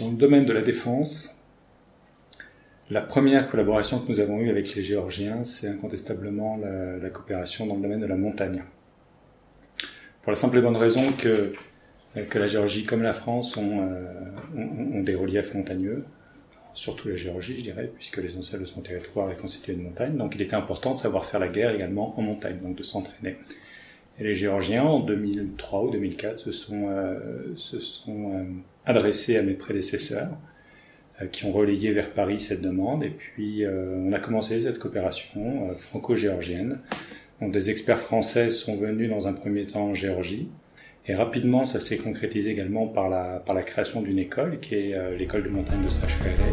Dans le domaine de la défense, la première collaboration que nous avons eue avec les Géorgiens, c'est incontestablement la coopération dans le domaine de la montagne. Pour la simple et bonne raison que la Géorgie comme la France ont des reliefs montagneux, surtout la Géorgie, je dirais, puisque l'essentiel de son territoire est constitué de montagnes. Donc il était important de savoir faire la guerre également en montagne, donc de s'entraîner. Et les Géorgiens, en 2003 ou 2004, se sont adressés à mes prédécesseurs, qui ont relayé vers Paris cette demande. Et puis on a commencé cette coopération franco-géorgienne. Donc des experts français sont venus dans un premier temps en Géorgie. Et rapidement, ça s'est concrétisé également par la création d'une école, qui est l'école de montagne de Sashkere.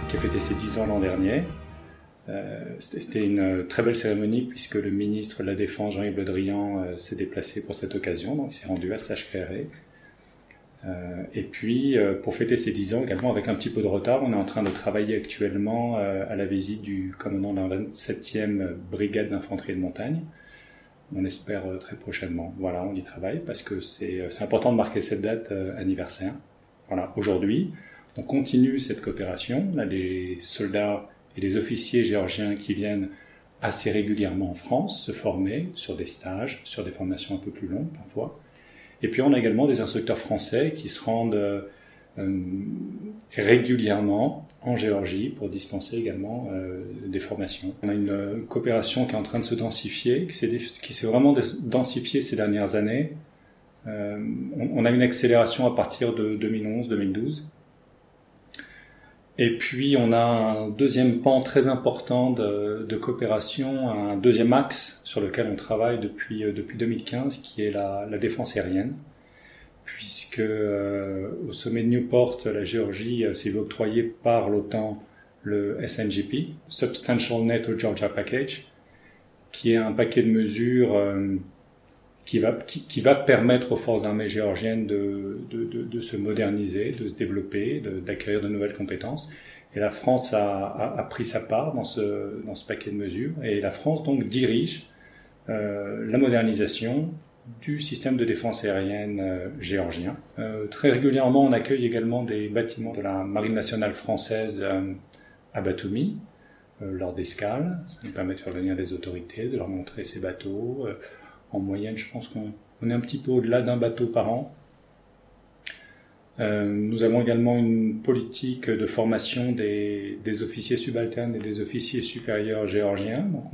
Qui a fêté ses 10 ans l'an dernier. C'était une très belle cérémonie puisque le ministre de la Défense, Jean-Yves Le Drian, s'est déplacé pour cette occasion, donc il s'est rendu à Sashkere. Et puis, pour fêter ses 10 ans également, avec un petit peu de retard, on est en train de travailler actuellement à la visite du commandant de la 27e brigade d'infanterie de montagne. On espère très prochainement. Voilà, on y travaille parce que c'est important de marquer cette date anniversaire. Voilà, aujourd'hui, on continue cette coopération. On a des soldats et des officiers géorgiens qui viennent assez régulièrement en France se former sur des stages, sur des formations un peu plus longues parfois. Et puis on a également des instructeurs français qui se rendent régulièrement en Géorgie pour dispenser également des formations. On a une coopération qui est en train de se densifier, qui s'est vraiment densifiée ces dernières années. On a une accélération à partir de 2011-2012. Et puis on a un deuxième pan très important de coopération, un deuxième axe sur lequel on travaille depuis 2015, qui est la défense aérienne, puisque au sommet de Newport, la Géorgie s'est vu octroyer par l'OTAN le SNGP, Substantial NATO Georgia Package, qui est un paquet de mesures qui va permettre aux forces armées géorgiennes de se moderniser, de se développer, d'acquérir de nouvelles compétences. Et la France a pris sa part dans ce paquet de mesures. Et la France donc dirige la modernisation du système de défense aérienne géorgien. Très régulièrement, on accueille également des bâtiments de la Marine nationale française à Batumi lors d'escales. Ça nous permet de faire venir des autorités, de leur montrer ces bateaux. En moyenne, je pense qu'on est un petit peu au-delà d'un bateau par an. Nous avons également une politique de formation des officiers subalternes et des officiers supérieurs géorgiens. Donc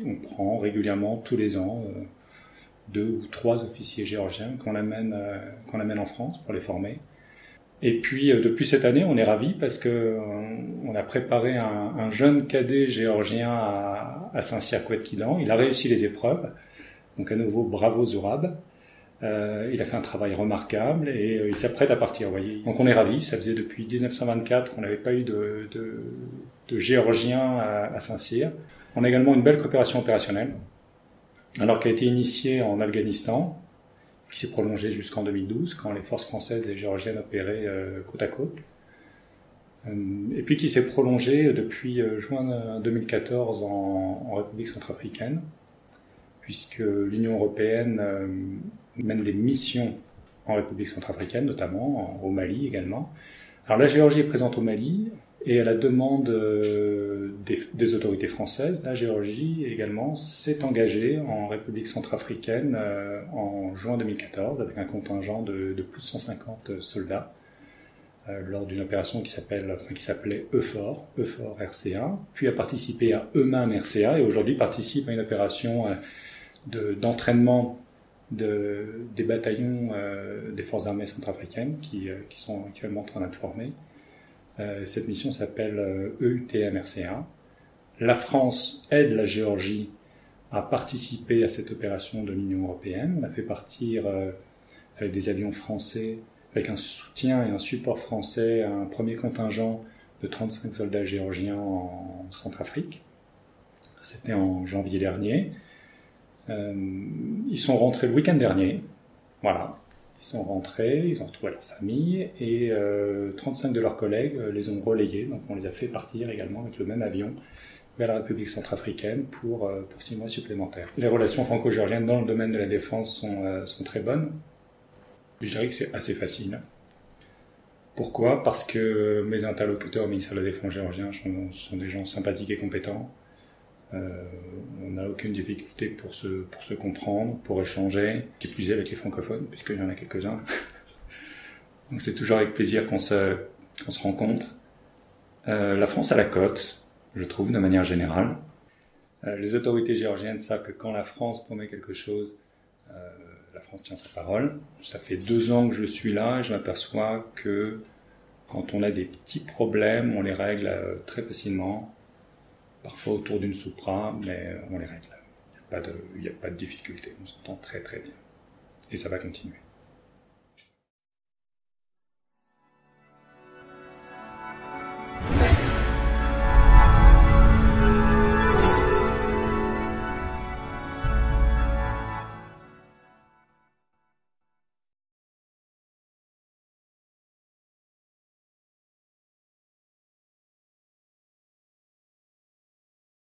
on prend régulièrement, tous les ans, 2 ou 3 officiers géorgiens qu'on amène en France pour les former. Et puis, depuis cette année, on est ravis parce qu'on a préparé un jeune cadet géorgien à Saint-Cyr-Couët-Quidan. Il a réussi les épreuves. Donc à nouveau, bravo Zourab. Il a fait un travail remarquable et il s'apprête à partir, vous voyez. Donc on est ravis, ça faisait depuis 1924 qu'on n'avait pas eu de Géorgiens à Saint-Cyr. On a également une belle coopération opérationnelle, alors qui a été initiée en Afghanistan, qui s'est prolongée jusqu'en 2012, quand les forces françaises et géorgiennes opéraient côte à côte. Et puis qui s'est prolongée depuis juin 2014 en République centrafricaine, puisque l'Union européenne mène des missions en République centrafricaine, notamment au Mali également. Alors la Géorgie est présente au Mali, et à la demande des autorités françaises, la Géorgie également s'est engagée en République centrafricaine en juin 2014, avec un contingent de plus de 150 soldats, lors d'une opération qui s'appelait EUFOR RCA, puis a participé à EUMAM RCA, et aujourd'hui participe à une opération d'entraînement des bataillons des forces armées centrafricaines qui sont actuellement en train d'être formés. Cette mission s'appelle EUTM-RCA. La France aide la Géorgie à participer à cette opération de l'Union européenne. On a fait partir avec des avions français, avec un soutien et un support français, un premier contingent de 35 soldats géorgiens en Centrafrique. C'était en janvier dernier. Ils sont rentrés le week-end dernier. Voilà. Ils sont rentrés, ils ont retrouvé leur famille et 35 de leurs collègues les ont relayés. Donc on les a fait partir également avec le même avion vers la République centrafricaine pour 6 mois supplémentaires. Les relations franco-géorgiennes dans le domaine de la défense sont très bonnes. Je dirais que c'est assez facile. Pourquoi ? Parce que mes interlocuteurs au ministère de la Défense géorgien sont des gens sympathiques et compétents. On n'a aucune difficulté pour se comprendre, pour échanger, qui plus est avec les francophones, puisqu'il y en a quelques-uns. Donc c'est toujours avec plaisir qu'on se rencontre. La France a la cote, je trouve, de manière générale. Les autorités géorgiennes savent que quand la France promet quelque chose, la France tient sa parole. Ça fait 2 ans que je suis là et je m'aperçois que quand on a des petits problèmes, on les règle très facilement. Parfois autour d'une soupra, mais on les règle. Il n'y a pas de difficulté, on s'entend très très bien. Et ça va continuer.